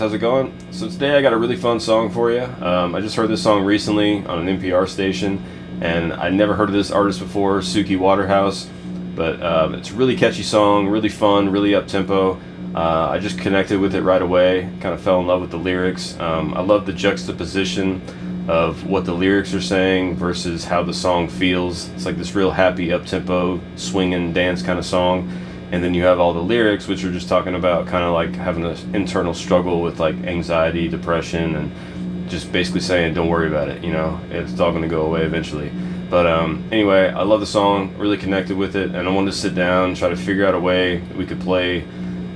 how's it going? So today I got a really fun song for you. I just heard this song recently on an NPR station, and I never heard of this artist before, Suki Waterhouse, but it's a really catchy song, really fun, really up-tempo. I just connected with it right away, kind of fell in love with the lyrics. I love the juxtaposition of what the lyrics are saying versus how the song feels. It's like this real happy, up-tempo, swinging dance kind of song. And then you have all the lyrics, which are just talking about kind of like having an internal struggle with like anxiety, depression, and just basically saying, don't worry about it, you know, it's all going to go away eventually. But anyway, I love the song, really connected with it, and I wanted to sit down and try to figure out a way we could play,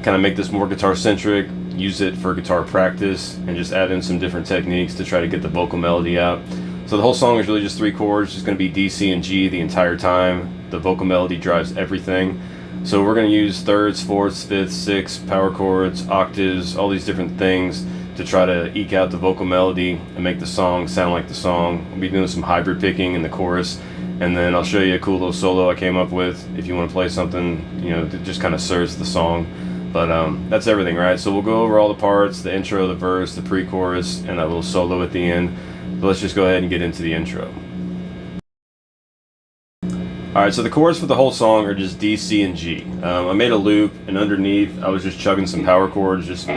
kind of make this more guitar-centric, use it for guitar practice, and just add in some different techniques to try to get the vocal melody out. So the whole song is really just 3 chords, just going to be D, C, and G the entire time. The vocal melody drives everything. So we're going to use thirds, fourths, fifths, sixths, power chords, octaves, all these different things to try to eke out the vocal melody and make the song sound like the song. We'll be doing some hybrid picking in the chorus, and then I'll show you a cool little solo I came up with if you want to play something, you know, that just kind of serves the song. But that's everything, right? So we'll go over all the parts, the intro, the verse, the pre-chorus, and that little solo at the end. So let's just go ahead and get into the intro. Alright, so the chords for the whole song are just D, C, and G. I made a loop, and underneath I was just chugging some power chords, just... So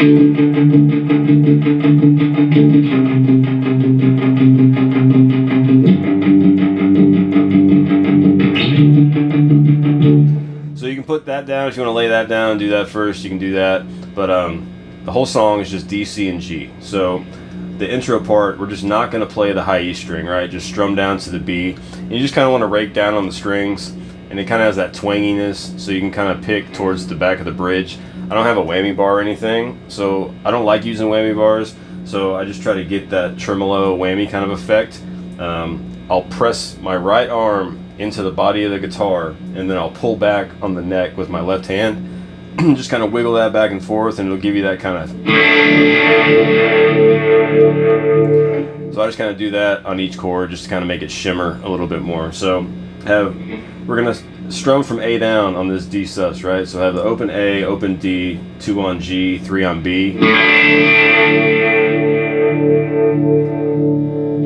you can put that down if you want to lay that down, do that first, you can do that. But the whole song is just D, C, and G. So the intro part, we're just not going to play the high E string, right? Just strum down to the B. And you just kind of want to rake down on the strings, and it kind of has that twanginess, so you can kind of pick towards the back of the bridge. I don't have a whammy bar or anything, so I don't like using whammy bars, so I just try to get that tremolo whammy kind of effect. I'll press my right arm into the body of the guitar, and then I'll pull back on the neck with my left hand. Just kind of wiggle that back and forth, and it'll give you that kind of... So I just kind of do that on each chord just to kind of make it shimmer a little bit more. So we're going to strum from A down on this D sus, right? So I have the open A, open D, 2 on G, 3 on B.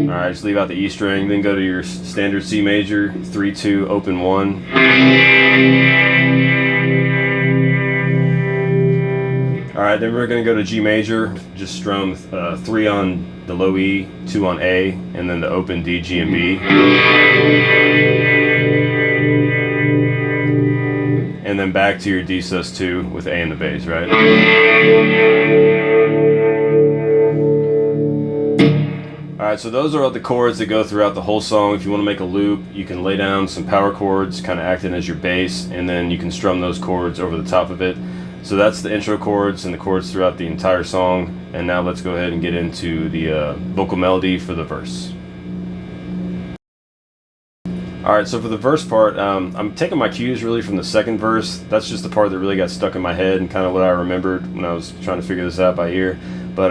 Alright, just leave out the E string, then go to your standard C major, 3, 2, open 1. Alright, then we're going to go to G major, just strum 3 on the low E, 2 on A, and then the open D, G, and B. And then back to your D sus2 with A in the bass, right? Alright, so those are all the chords that go throughout the whole song. If you want to make a loop, you can lay down some power chords, kind of acting as your bass, and then you can strum those chords over the top of it. So that's the intro chords and the chords throughout the entire song. And now let's go ahead and get into the vocal melody for the verse. Alright, so for the verse part, I'm taking my cues really from the second verse. That's just the part that really got stuck in my head and kind of what I remembered when I was trying to figure this out by ear. But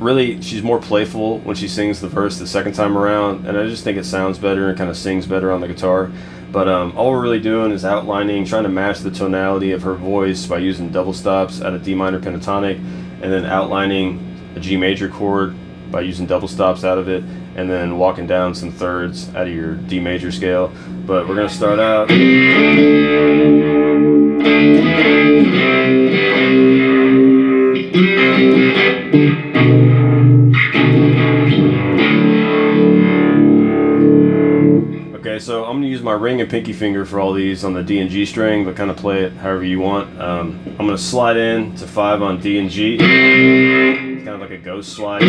really, she's more playful when she sings the verse the second time around, and I just think it sounds better and kind of sings better on the guitar. But all we're really doing is outlining, trying to match the tonality of her voice by using double stops at a D minor pentatonic, and then outlining a G major chord by using double stops out of it, and then walking down some thirds out of your D major scale. But we're going to start out. Okay, so I'm going to use my ring and pinky finger for all these on the D and G string, but kind of play it however you want. I'm going to slide in to 5 on D and G. It's kind of like a ghost slide.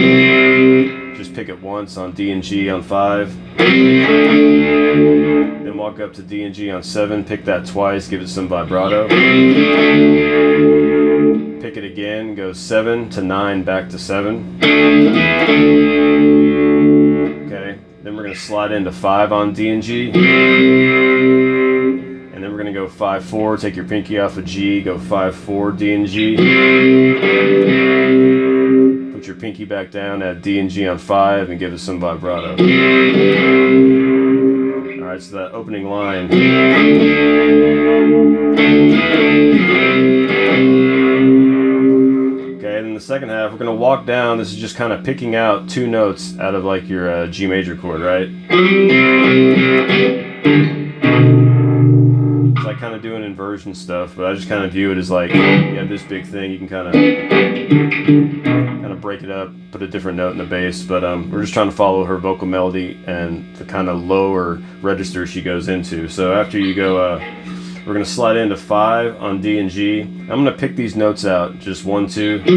Just pick it once on D and G on 5. Then walk up to D and G on 7, pick that twice, give it some vibrato. Pick it again, go 7 to 9, back to 7. Okay. Then we're going to slide into 5 on D and G. And then we're going to go 5-4, take your pinky off of G, go 5-4, D and G. Put your pinky back down, add D and G on 5, and give it some vibrato. Alright, so that opening line. Okay, and then the second second half, we're going to walk down. This is just kind of picking out 2 notes out of like your G major chord, right? It's like kind of doing inversion stuff, but I just kind of view it as like you have this big thing, you can kind of break it up, put a different note in the bass, but we're just trying to follow her vocal melody and the kind of lower register she goes into. So after you go, we're going to slide into 5 on D and G. I'm going to pick these notes out, just 1, 2. Then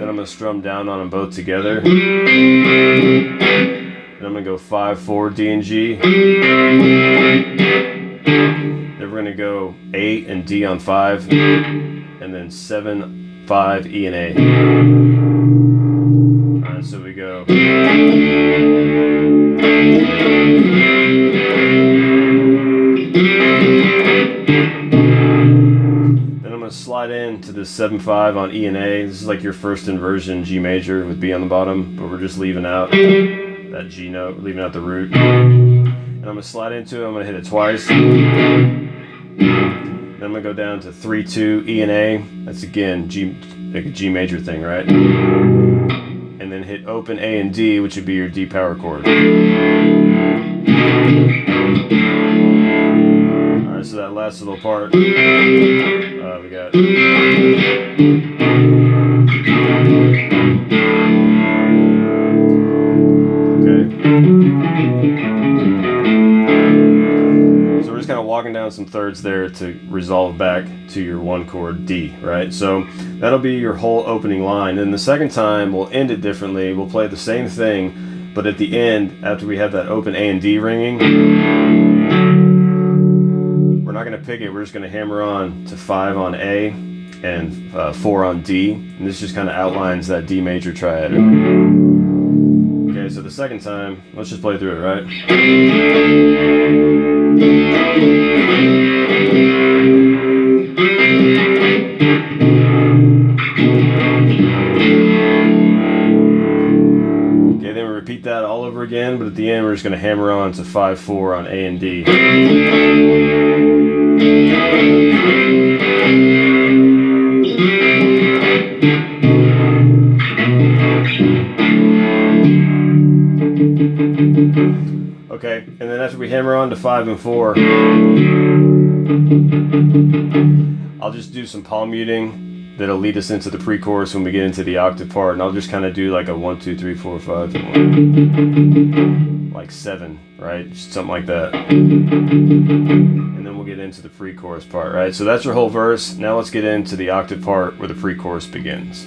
I'm going to strum down on them both together. Then I'm going to go 5, 4, D and G. Then we're going to go 8 and D on 5. And then 7, 5, E and A. Alright, so we go. Then I'm going to slide into the 7, 5 on E and A. This is like your first inversion G major with B on the bottom, but we're just leaving out that G note, leaving out the root. And I'm going to slide into it, I'm going to hit it twice. Then I'm going to go down to 3, 2, E and A. That's again G, like a G major thing, right? And then hit open A and D, which would be your D power chord. Alright, so that last little part, we got. So we're just kind of walking down some thirds there to resolve back to your 1 chord D, right? So that'll be your whole opening line. And the second time we'll end it differently. We'll play the same thing, but at the end, after we have that open A and D ringing, we're not going to pick it. We're just going to hammer on to 5 on A and 4 on D. And this just kind of outlines that D major triad. Okay, so the second time, let's just play through it, right? Okay, then we repeat that all over again, but at the end we're just going to hammer on to 5, 4 on A and D. Okay, and then after we hammer on to 5 and 4, I'll just do some palm muting that'll lead us into the pre-chorus when we get into the octave part, and I'll just kind of do like a 1, 2, 3, 4, 5, like 7, right? Just something like that. And then we'll get into the pre-chorus part, right? So that's your whole verse. Now let's get into the octave part where the pre-chorus begins.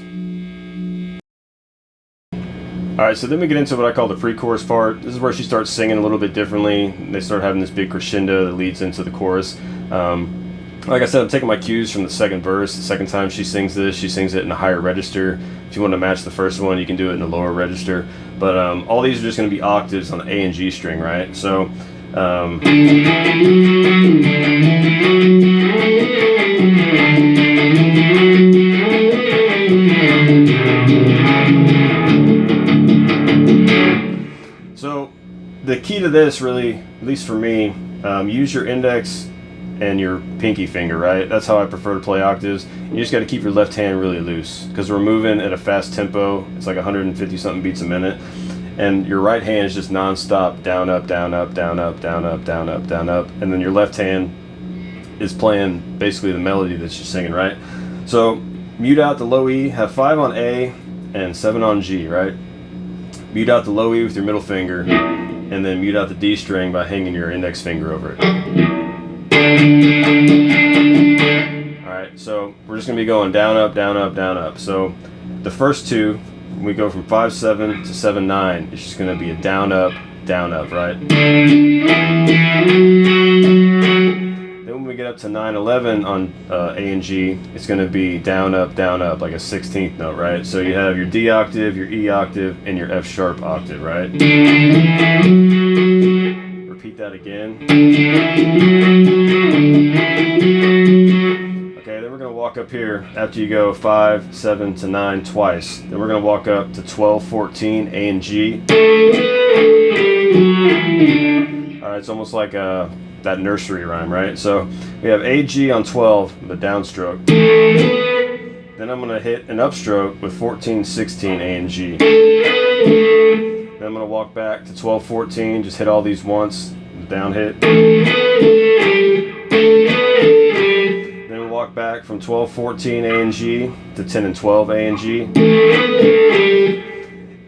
Alright, so then we get into what I call the pre-chorus part. This is where she starts singing a little bit differently. They start having this big crescendo that leads into the chorus. Like I said, I'm taking my cues from the second verse. The second time she sings this, she sings it in a higher register. If you want to match the first one, you can do it in a lower register. But all these are just going to be octaves on the A and G string, right? So, so the key to this, really, at least for me, use your index and your pinky finger, right? That's how I prefer to play octaves. You just got to keep your left hand really loose because we're moving at a fast tempo. It's like 150 something beats a minute, and your right hand is just non-stop down, up, down, up, down, up, down, up, down, up, down, up, and then your left hand is playing basically the melody that you're singing, right? So mute out the low E, have 5 on A and 7 on G, right? Mute out the low E with your middle finger, and then mute out the D string by hanging your index finger over it. Alright, so we're just going to be going down, up, down, up, down, up. So the first two, when we go from 5, 7 to 7, 9, it's just going to be a down, up, right? Then when we get up to 9, 11 on A and G, it's going to be down, up, like a 16th note, right? So you have your D octave, your E octave, and your F sharp octave, right? Repeat that again. Okay, then we're going to walk up here after you go 5, 7 to 9 twice. Then we're going to walk up to 12, 14, A and G. Alright, it's almost like that nursery rhyme, right? So we have A, G on 12 with a downstroke. Then I'm I'm going to hit an upstroke with 14, 16, A and G. Then I'm going to walk back to 12, 14, just hit all these once, down hit. Then we walk back from 12, 14, A and G to 10 and 12, A and G.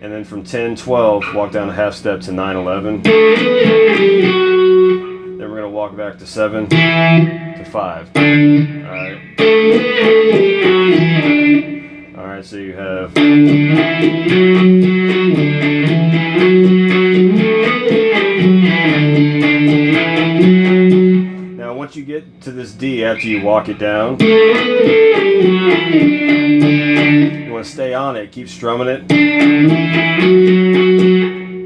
And then from 10, 12, walk down a half step to 9, 11. Then we're going to walk back to 7 to 5. Alright. Alright, so you have. Now, once you get to this D, after you walk it down, you want to stay on it, keep strumming it,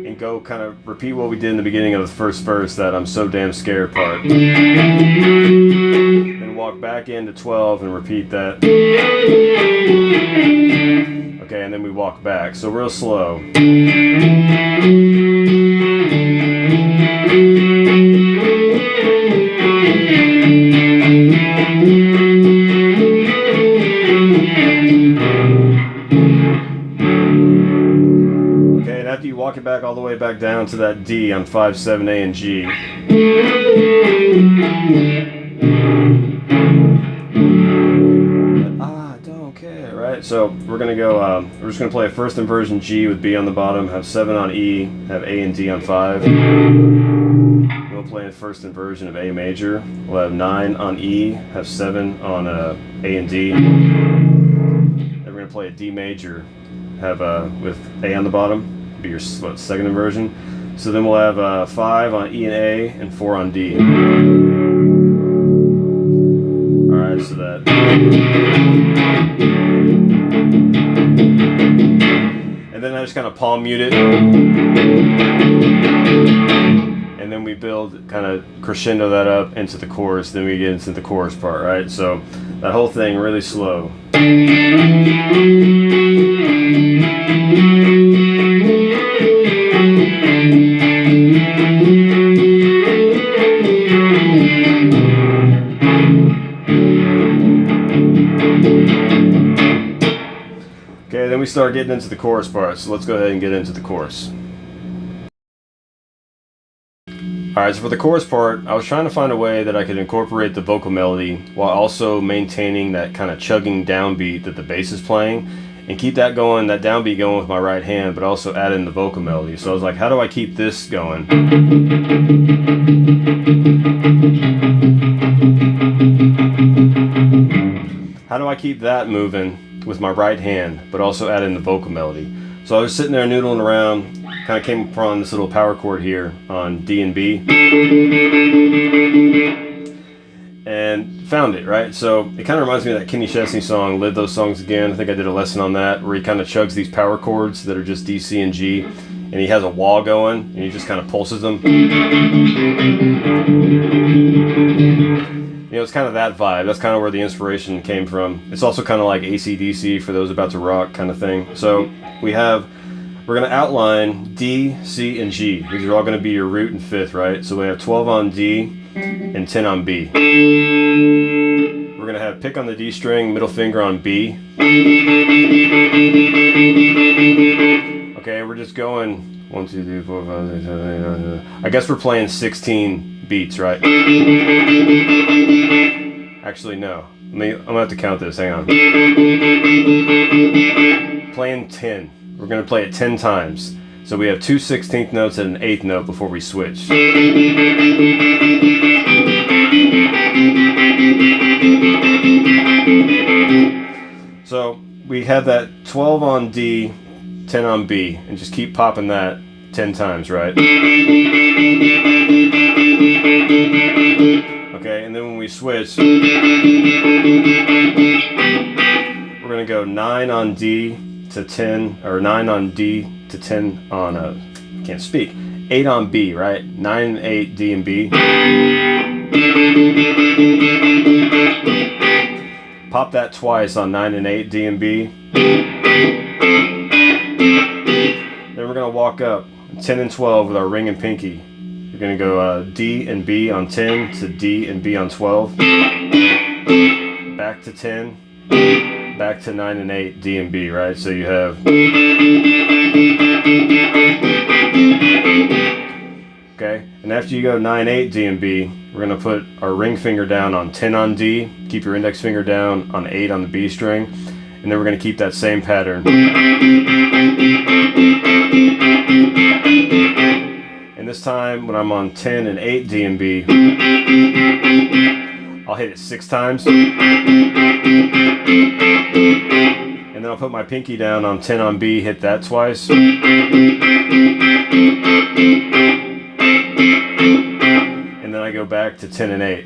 and go kind of repeat what we did in the beginning of the first verse, that I'm so damn scared part. Then walk back into 12 and repeat that. Okay, and then we walk back, so real slow. Okay, and after you walk it back all the way back down to that D on 5, 7, A and G. Right, so we're gonna go. We're just gonna play a first inversion G with B on the bottom, have 7 on E, have A and D on 5. We'll play a first inversion of A major. We'll have 9 on E, have 7 on A and D. Then we're gonna play a D major, have with A on the bottom. Be your second inversion. So then we'll have 5 on E and A and 4 on D. All right, so that. And then I just kind of palm mute it. And then we build, kind of crescendo that up into the chorus. Then we get into the chorus part, right? So that whole thing really slow. Okay, then we start getting into the chorus part, so let's go ahead and get into the chorus. Alright, so for the chorus part, I was trying to find a way that I could incorporate the vocal melody while also maintaining that kind of chugging downbeat that the bass is playing, and keep that going, that downbeat going with my right hand, but also add in the vocal melody. So I was like, how do I keep this going? How do I keep that moving with my right hand, but also add in the vocal melody? So I was sitting there noodling around, kind of came upon this little power chord here on D and B, and found it, right? So it kind of reminds me of that Kenny Chesney song, Live Those Songs Again. I think I did a lesson on that, where he kind of chugs these power chords that are just D, C, and G, and he has a wah going, and he just kind of pulses them. You know, it's kind of that vibe. That's kind of where the inspiration came from. It's also kind of like AC/DC for those about to rock kind of thing. So we're going to outline D, C, and G. These are all going to be your root and fifth, right? So we have 12 on D and 10 on B. We're going to have pick on the D string, middle finger on B. Okay, we're just going 1, 2, 3, 4, 5, 6, 7, 8, 9, 10. I guess we're playing 16 beats, right? Actually, no. I'm gonna have to count this. Hang on. Playing 10. We're gonna play it 10 times. So we have 2 16th notes and an 8th note before we switch. So we have that 12 on D, 10 on B, and just keep popping that 10 times, right? Okay, and then when we switch, we're going to go 9 on D to 10, or 9 on D to 10 on, can't speak, 8 on B, right? 9 and 8, D and B. Pop that twice on 9 and 8, D and B. Then we're going to walk up 10 and 12 with our ring and pinky. We're going to go D and B on 10 to D and B on 12. Back to 10. back to 9 and 8 D and B, right? So you have, okay, and after you go 9 8 D and B, we're gonna put our ring finger down on 10 on D, keep your index finger down on 8 on the B string, and then we're gonna keep that same pattern. And this time, when I'm on 10 and 8 D and B, I'll hit it 6 times. And then I'll put my pinky down on 10 on B, hit that twice. And then I go back to 10 and 8.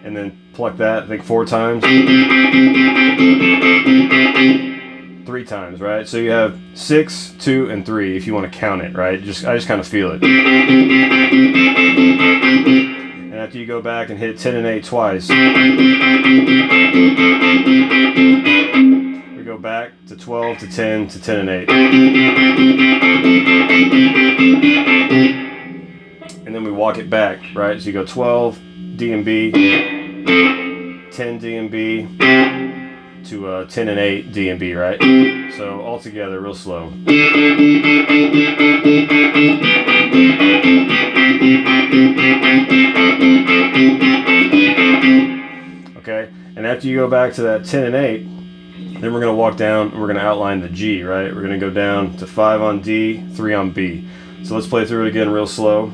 And then pluck that, I think 4 times. 3 times, right? So you have 6, 2, and 3 if you want to count it, right? I just kind of feel it. And after you go back and hit 10 and 8 twice, we go back to 12 to 10 to 10 and 8. And then we walk it back, right? So you go 12 D and B, 10 D and B, to 10 and 8 D and B, right? So all together, real slow. Okay, and after you go back to that 10 and 8, then we're going to walk down and we're going to outline the G, right? We're going to go down to 5 on D, 3 on B. So let's play through it again real slow.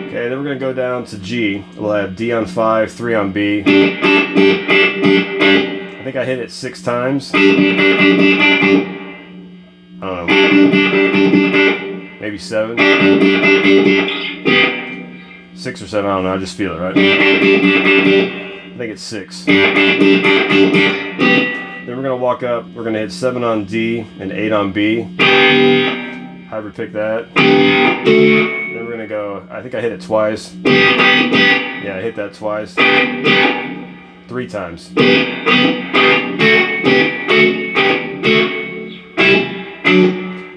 Okay, then we're going to go down to G. We'll have D on 5, 3 on B. I think I hit it 6 times. I don't know. Maybe 7. 6 or 7, I don't know, I just feel it, right? I think it's 6. Then we're going to walk up, we're going to hit 7 on D and 8 on B. Hybrid pick that. Then we're going to go, I think I hit it twice. Yeah, I hit that twice. 3 times.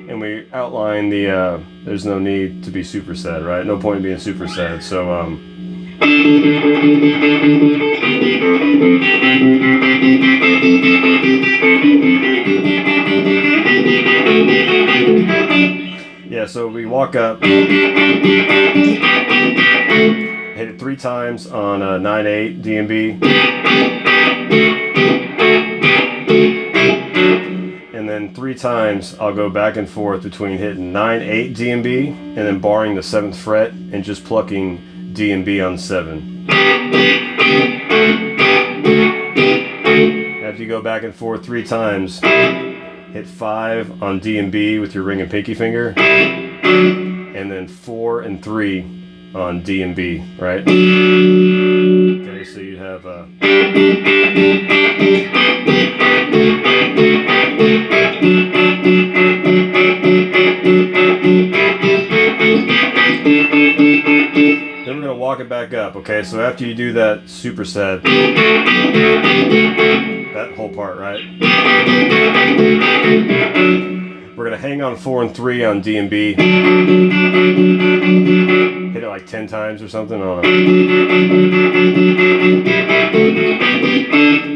And we outline the, there's no need to be supersad, right? No point in being supersad. So, yeah, so we walk up, hit it 3 times on 9-8 D and B, and then 3 times I'll go back and forth between hitting 9-8 D and B and then barring the 7th fret and just plucking D and B on 7. After you go back and forth 3 times, hit 5 on D and B with your ring and pinky finger, and then 4 and 3 on D and B, right? Okay, so you'd have then we're going to walk it back up, okay? So after you do that supersad, that whole part, right? We're going to hang on 4 and 3 on D and B. Hit it like 10 times or something, I don't know.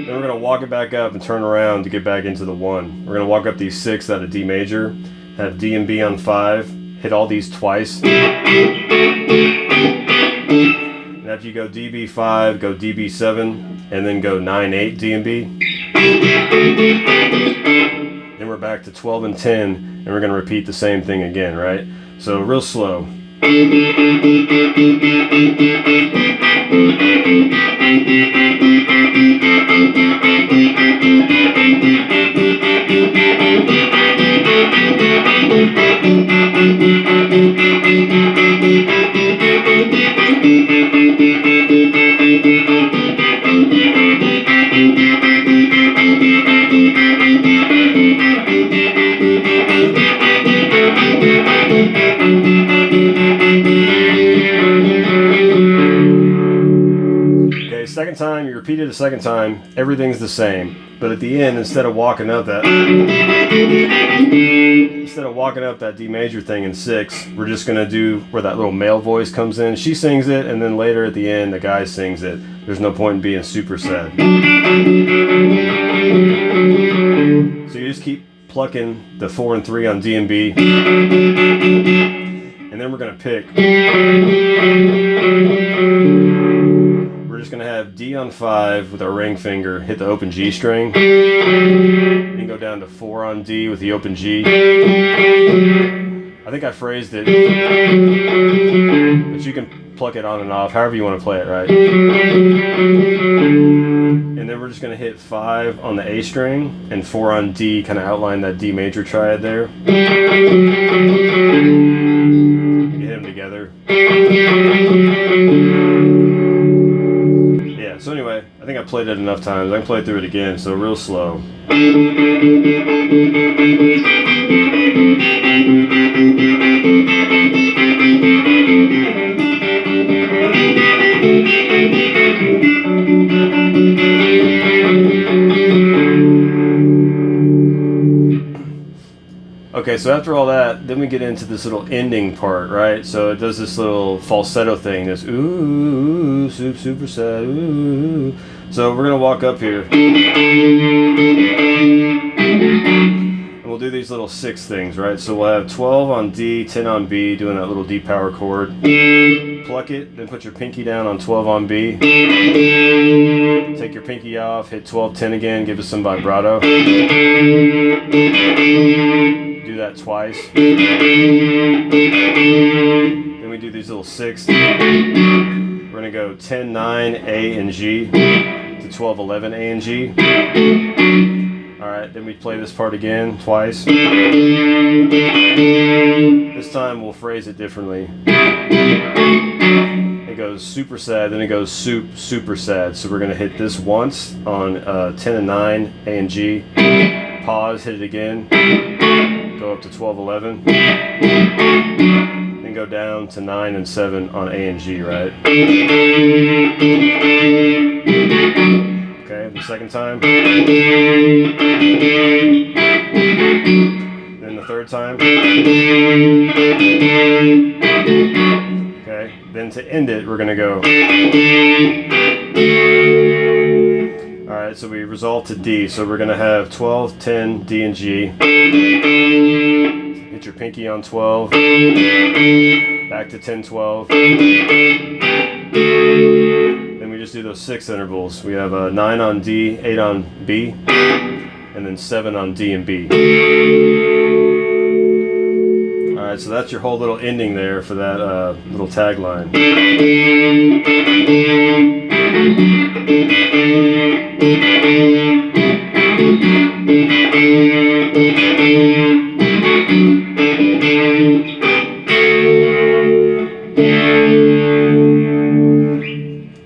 Then we're going to walk it back up and turn around to get back into the 1. We're going to walk up these 6 out of D major, have D and B on 5, hit all these twice. And after you go DB5, go DB7, and then go 9-8 D and B. Then we're back to 12 and 10, and we're going to repeat the same thing again, right? So real slow. time, you repeat it a second time, everything's the same. But at the end, instead of walking up that D major thing in 6, we're just gonna do where that little male voice comes in. She sings it, and then later at the end, the guy sings it. There's no point in being super sad. So you just keep plucking the 4 and 3 on D and B, and then we're gonna pick. We're just gonna have D on 5 with our ring finger, hit the open G string, and go down to 4 on D with the open G. I think I phrased it, but you can pluck it on and off, however you want to play it, right? And then we're just going to hit 5 on the A string and 4 on D, kind of outline that D major triad there. You hit them together. Yeah, so anyway, I think I played it enough times. I can play through it again, so real slow. Okay, so after all that, then we get into this little ending part, right? So it does this little falsetto thing, this ooh, super sad, ooh. So we're gonna walk up here, and we'll do these little 6 things, right? So we'll have 12 on D, 10 on B, doing that little D power chord. Pluck it, then put your pinky down on 12 on B. Take your pinky off, hit 12, 10 again, give us some vibrato. Do that twice. Then we do these little 6. We're gonna go 10, 9, A and G to 12, 11, A and G. Alright, then we play this part again twice. This time we'll phrase it differently. It goes super sad, then it goes super sad. So we're gonna hit this once on 10 and 9, A and G. Pause, hit it again. Go up to 12, 11. Then go down to 9 and 7 on A and G, right? Okay, the second time. Then the third time. Okay, then to end it, we're gonna go. Alright, so we resolve to D, so we're gonna have 12, 10, D and G. Hit your pinky on 12. Back to 10, 12. Then we just do those 6 intervals. We have 9 on D, 8 on B, and then 7 on D and B. Alright, so that's your whole little ending there for that little tagline.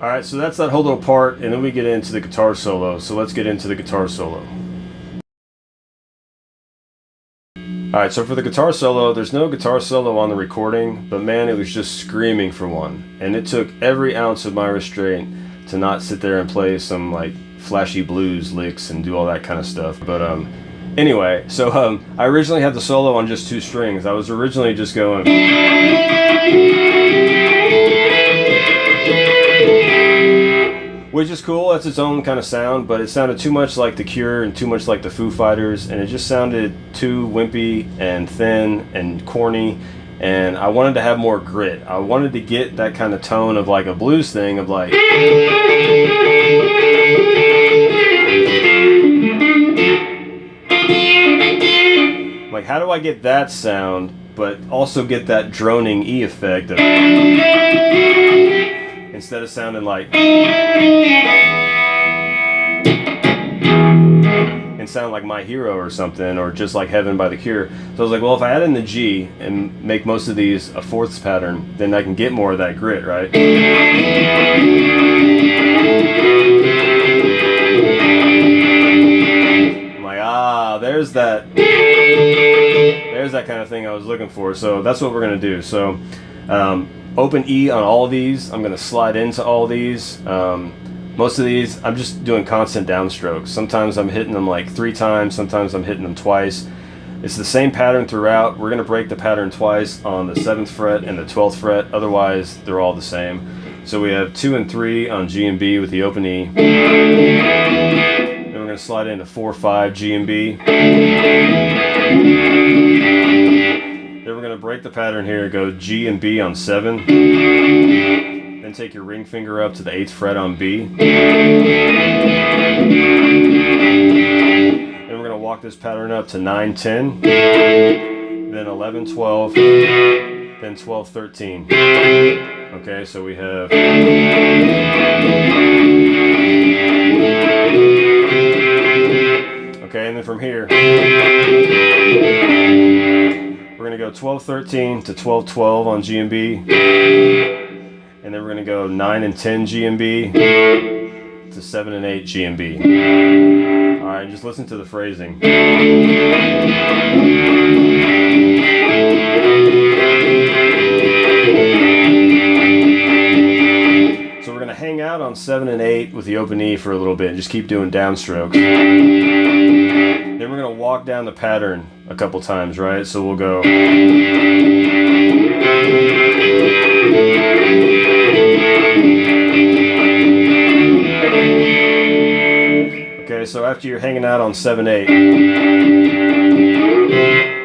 Alright, so that's that whole little part, and then we get into the guitar solo. So let's get into the guitar solo. Alright, so for the guitar solo, there's no guitar solo on the recording, but man, it was just screaming for one. And it took every ounce of my restraint to not sit there and play some like flashy blues licks and do all that kind of stuff. But anyway, so I originally had the solo on just 2 strings. I was originally just going, which is cool, that's its own kind of sound, but it sounded too much like The Cure and too much like the Foo Fighters, and it just sounded too wimpy and thin and corny, and I wanted to have more grit. I wanted to get that kind of tone of like a blues thing of like, how do I get that sound, but also get that droning E effect of, instead of sounding like, and sound like My Hero or something, or just like Heaven by The Cure. So I was like, well, if I add in the G and make most of these a 4ths pattern, then I can get more of that grit, right? I'm like, there's that kind of thing I was looking for. So that's what we're gonna do. So open E on all these. I'm gonna slide into all these. Most of these, I'm just doing constant downstrokes. Sometimes I'm hitting them like 3 times, sometimes I'm hitting them twice. It's the same pattern throughout. We're going to break the pattern twice on the 7th fret and the 12th fret, otherwise they're all the same. So we have 2 and 3 on G and B with the open E. Then we're going to slide into 4, 5, G and B. Then we're going to break the pattern here, go G and B on 7. Then take your ring finger up to the 8th fret on B. Then we're going to walk this pattern up to 9, 10. Then 11, 12. Then 12, 13. Okay, so we have... Okay, and then from here, we're going to go 12, 13 to 12, 12 on G and B. And then we're going to go 9 and 10 G and B to 7 and 8 G and B. Alright, just listen to the phrasing. So we're going to hang out on 7 and 8 with the open E for a little bit and just keep doing downstrokes. Then we're going to walk down the pattern a couple times, right? So we'll go... Okay, so after you're hanging out on 7, 8,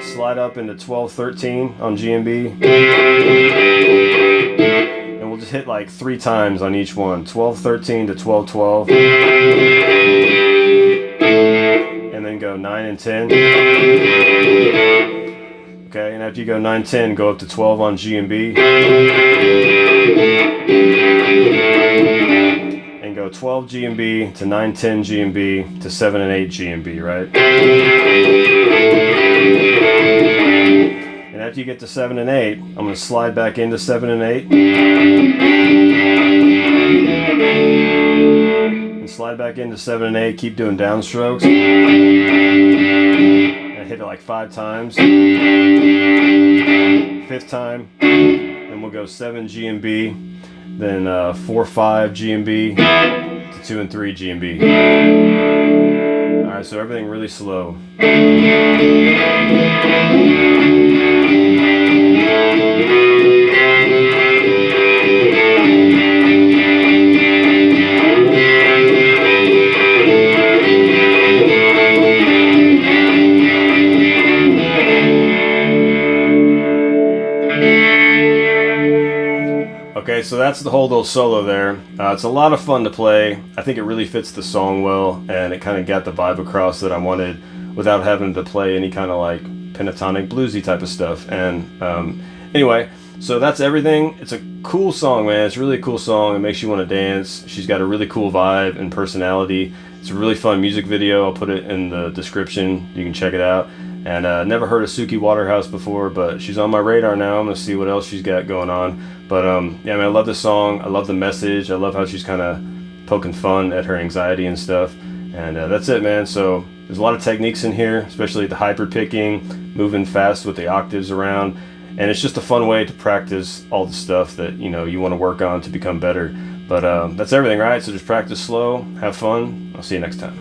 slide up into 12, 13 on G and B. And we'll just hit like 3 times on each one. 12, 13 to 12, 12. And then go 9 and 10. Okay, and after you go 9, 10, go up to 12 on G and B. And go 12 G and B to 9, 10 G and B to 7 and 8 G and B, right? And after you get to 7 and 8, I'm going to slide back into 7 and 8. And slide back into 7 and 8, keep doing downstrokes. And hit it like 5 times. 5th time, then we'll go 7 G and B, then 4, 5 G and B to 2 and 3 G and B. Alright, so everything really slow. Okay, so that's the whole little solo there. It's a lot of fun to play. I think it really fits the song well, and it kind of got the vibe across that I wanted without having to play any kind of like pentatonic bluesy type of stuff. And anyway, so that's everything. It's a cool song, man. It's a really cool song. It makes you want to dance. She's got a really cool vibe and personality. It's a really fun music video. I'll put it in the description. You can check it out. And never heard of Suki Waterhouse before, but she's on my radar now. I'm gonna see what else she's got going on. But yeah, man, I love the song. I love the message. I love how she's kind of poking fun at her anxiety and stuff. And that's it, man. So there's a lot of techniques in here, especially the hyper picking, moving fast with the octaves around. And it's just a fun way to practice all the stuff that you want to work on to become better. But that's everything, right? So just practice slow, have fun. I'll see you next time.